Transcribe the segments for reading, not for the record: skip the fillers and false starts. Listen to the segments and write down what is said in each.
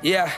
Yeah,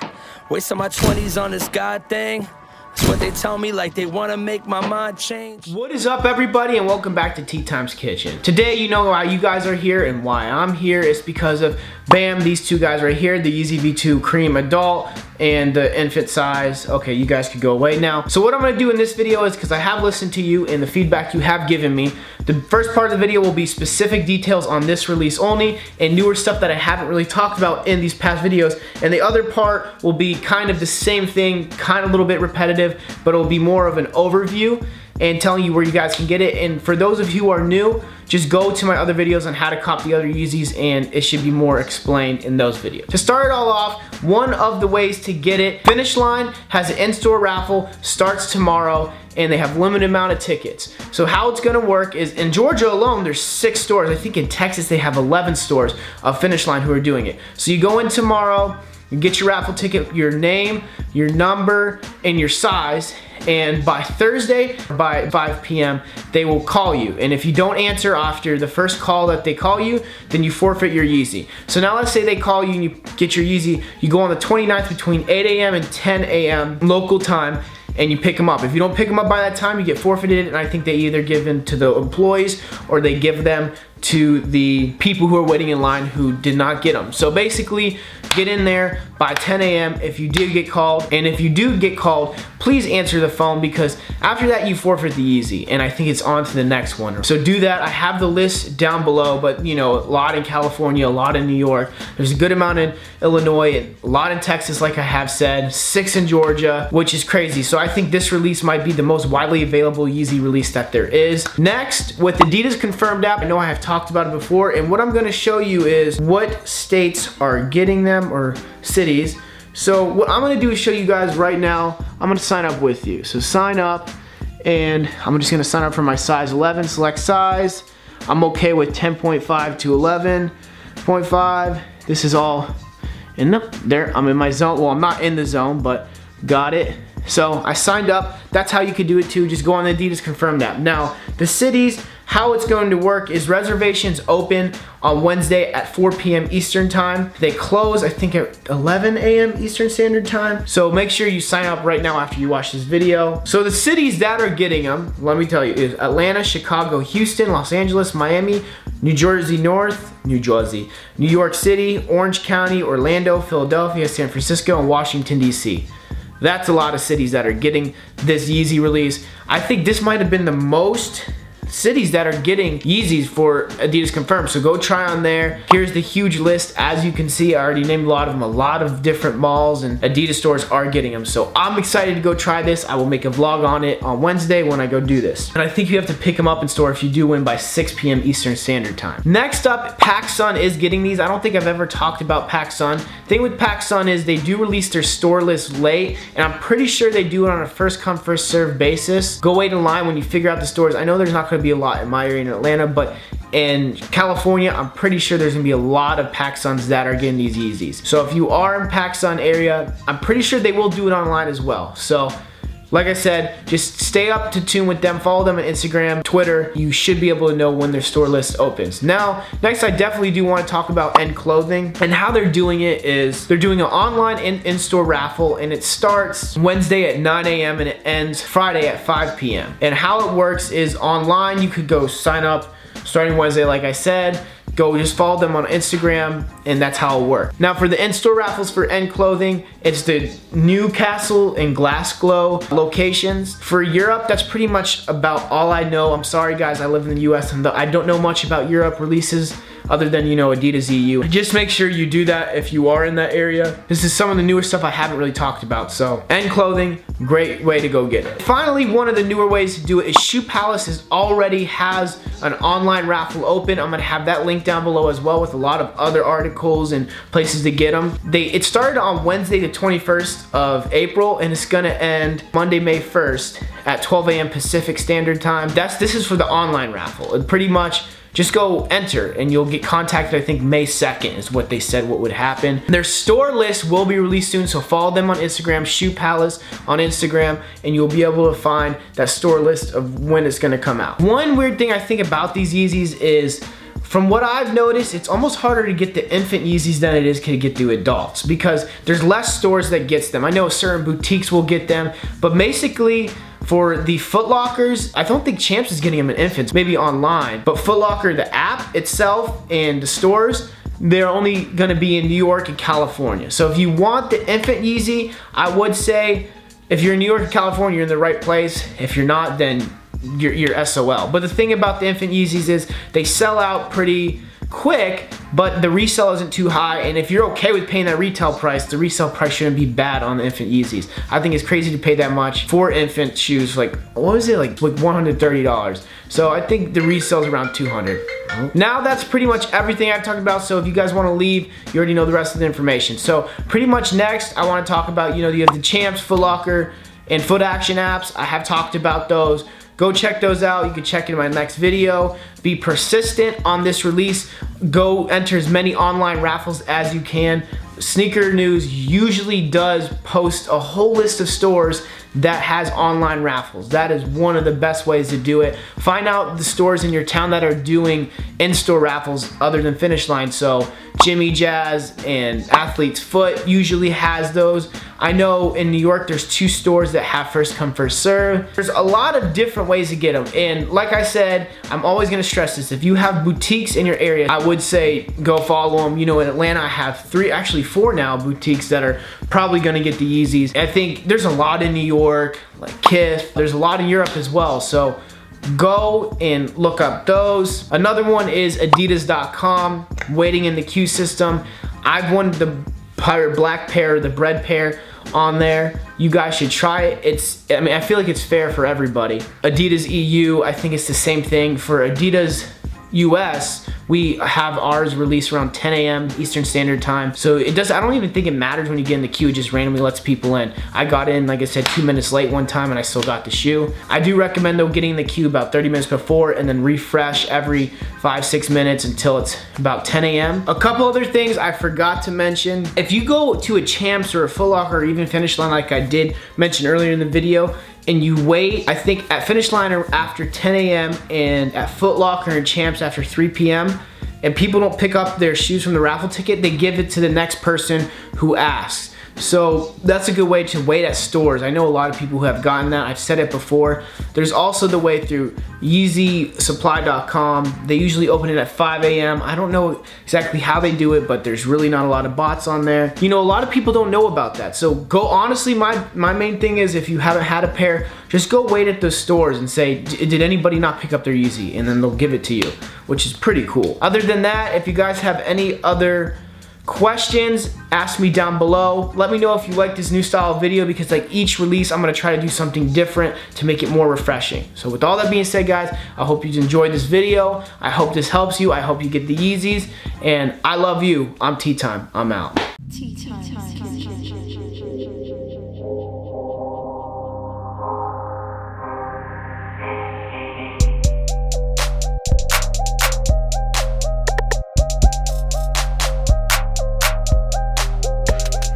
wasting my 20s on this God thing. That's what they tell me, like they want to make my mind change. What is up, everybody, and welcome back to Tea Time's Kitchen. Today, you know why you guys are here and why I'm here is because of, bam, these two guys right here, the Yeezy V2 Cream Adult and the infant size. Okay, you guys could go away now. So what I'm gonna do in this video is, because I have listened to you and the feedback you have given me, the first part of the video will be specific details on this release only and newer stuff that I haven't really talked about in these past videos. And the other part will be kind of the same thing, kind of a little bit repetitive, but it'll be more of an overview and telling you where you guys can get it. And for those of you who are new, just go to my other videos on how to cop the other Yeezys and it should be more explained in those videos. To start it all off, one of the ways to get it, Finish Line has an in-store raffle, starts tomorrow, and they have limited amount of tickets. So how it's gonna work is, in Georgia alone, there's 6 stores. I think in Texas they have 11 stores of Finish Line who are doing it. So you go in tomorrow, you get your raffle ticket, your name, your number, and your size, and by Thursday, by 5 p.m., they will call you. And if you don't answer after the first call that they call you, then you forfeit your Yeezy. So now let's say they call you and you get your Yeezy, you go on the 29th between 8 a.m. and 10 a.m. local time, and you pick them up. If you don't pick them up by that time, you get forfeited, and I think they either give them to the employees or they give them to the people who are waiting in line who did not get them. So basically, get in there by 10 a.m. if you do get called, and if you do get called, please answer the phone, because after that you forfeit the Yeezy, and I think it's on to the next one. So do that. I have the list down below, but you know, a lot in California, a lot in New York, there's a good amount in Illinois, and a lot in Texas, like I have said, 6 in Georgia, which is crazy. So I think this release might be the most widely available Yeezy release that there is. Next, with Adidas confirmed app, I know I have talked about it before, and what I'm gonna show you is what states are getting them, or cities. So what I'm gonna do is show you guys right now. I'm gonna sign up with you. So sign up, and I'm just gonna sign up for my size 11, select size. I'm okay with 10.5 to 11.5. This is all in there. I'm in my zone. Well, I'm not in the zone, but got it. So I signed up. That's how you could do it too. Just go on the Adidas confirmed app. Now, the cities, how it's going to work is reservations open on Wednesday at 4 p.m. Eastern time. They close, I think, at 11 a.m. Eastern Standard Time. So make sure you sign up right now after you watch this video. So the cities that are getting them, let me tell you, is Atlanta, Chicago, Houston, Los Angeles, Miami, New Jersey North, New York City, Orange County, Orlando, Philadelphia, San Francisco, and Washington, D.C. That's a lot of cities that are getting this Yeezy release. I think this might have been the most cities that are getting Yeezys for Adidas confirmed. So go try on there. Here's the huge list. As you can see, I already named a lot of them. A lot of different malls and Adidas stores are getting them. So I'm excited to go try this. I will make a vlog on it on Wednesday when I go do this. And I think you have to pick them up in store if you do win by 6 p.m. Eastern Standard Time. Next up, PacSun is getting these. I don't think I've ever talked about PacSun. Thing with PacSun is they do release their store list late, and I'm pretty sure they do it on a first come first serve basis. Go wait in line when you figure out the stores. I know there's not going to be a lot in my area in Atlanta, but in California, I'm pretty sure there's gonna be a lot of PacSuns that are getting these Yeezys. So if you are in PacSun area, I'm pretty sure they will do it online as well. So like I said, just stay up to tune with them, follow them on Instagram, Twitter. You should be able to know when their store list opens. Now, next I definitely do want to talk about End Clothing, and how they're doing it is they're doing an online in-store raffle, and it starts Wednesday at 9 a.m. and it ends Friday at 5 p.m. And how it works is online, you could go sign up starting Wednesday, like I said. Go just follow them on Instagram, and that's how it works. Now for the in-store raffles for End Clothing, it's the Newcastle and Glasgow locations. For Europe, that's pretty much about all I know. I'm sorry guys, I live in the US and I don't know much about Europe releases other than, you know, Adidas EU. Just make sure you do that if you are in that area. This is some of the newer stuff I haven't really talked about. So End Clothing, great way to go get it. Finally, one of the newer ways to do it is Shoe Palace already has an online raffle open. I'm gonna have that link down below as well with a lot of other articles and places to get them. It started on Wednesday the 21st of April, and it's gonna end Monday, May 1st at 12 a.m. Pacific Standard Time. This is for the online raffle. It pretty much just go enter and you'll get contacted. I think May 2nd is what they said what would happen. Their store list will be released soon, so follow them on Instagram, Shoe Palace on Instagram, and you'll be able to find that store list of when it's gonna come out. One weird thing I think about these Yeezys is from what I've noticed, it's almost harder to get the infant Yeezys than it is to get the adults because there's less stores that gets them. I know certain boutiques will get them, but basically for the Footlockers, I don't think Champs is getting them in infants, maybe online, but Footlocker, the app itself and the stores, they're only gonna be in New York and California. So if you want the infant Yeezy, I would say if you're in New York or California, you're in the right place. If you're not, then you're SOL. But the thing about the infant Yeezys is they sell out pretty quick, but the resale isn't too high, and if you're okay with paying that retail price, the resale price shouldn't be bad on the infant Yeezys. I think it's crazy to pay that much for infant shoes, like, what was it, like $130. So I think the resale is around 200. Now that's pretty much everything I've talked about, so if you guys want to leave, you already know the rest of the information. So pretty much next, I want to talk about, you have the Champs, Footlocker, and Foot Action apps. I have talked about those. Go check those out. You can check in my next video. Be persistent on this release. Go enter as many online raffles as you can. Sneaker News usually does post a whole list of stores that has online raffles. That is one of the best ways to do it. Find out the stores in your town that are doing in-store raffles other than Finish Line. So Jimmy Jazz and Athlete's Foot usually has those. I know in New York there's 2 stores that have first come first serve. There's a lot of different ways to get them, and like I said, I'm always gonna stress this. If you have boutiques in your area, I would say go follow them. In Atlanta I have 3, actually 4 now, boutiques that are probably gonna get the Yeezys. I think there's a lot in New York, like Kith. There's a lot in Europe as well, so go and look up those. Another one is Adidas.com, waiting in the queue system. I've won the Pirate Black pair, the bread pair on there. You guys should try it. I feel like it's fair for everybody. Adidas EU, I think it's the same thing. For Adidas US, we have ours released around 10 a.m. Eastern Standard Time. So I don't even think it matters when you get in the queue, it just randomly lets people in. I got in, like I said, 2 minutes late one time and I still got the shoe. I do recommend though getting in the queue about 30 minutes before and then refresh every 5-6 minutes until it's about 10 a.m. A couple other things I forgot to mention. If you go to a Champs or a Footlocker or even Finish Line like I did mention earlier in the video, and you wait, I think at Finish Line after 10 a.m. and at Footlocker and Champs after 3 p.m. and people don't pick up their shoes from the raffle ticket, they give it to the next person who asks. So that's a good way to wait at stores. I know a lot of people who have gotten that. I've said it before. There's also the way through YeezySupply.com. They usually open it at 5 a.m. I don't know exactly how they do it, but there's really not a lot of bots on there. A lot of people don't know about that. So go, honestly, my main thing is if you haven't had a pair, just go wait at those stores and say, did anybody not pick up their Yeezy? And then they'll give it to you, which is pretty cool. Other than that, if you guys have any other questions, ask me down below. Let me know if you like this new style of video, because like each release I'm gonna try to do something different to make it more refreshing. So with all that being said, guys, I hope you enjoyed this video. I hope this helps you. I hope you get the Yeezys, and I love you. I'm Tea Time. I'm out. Tea Time.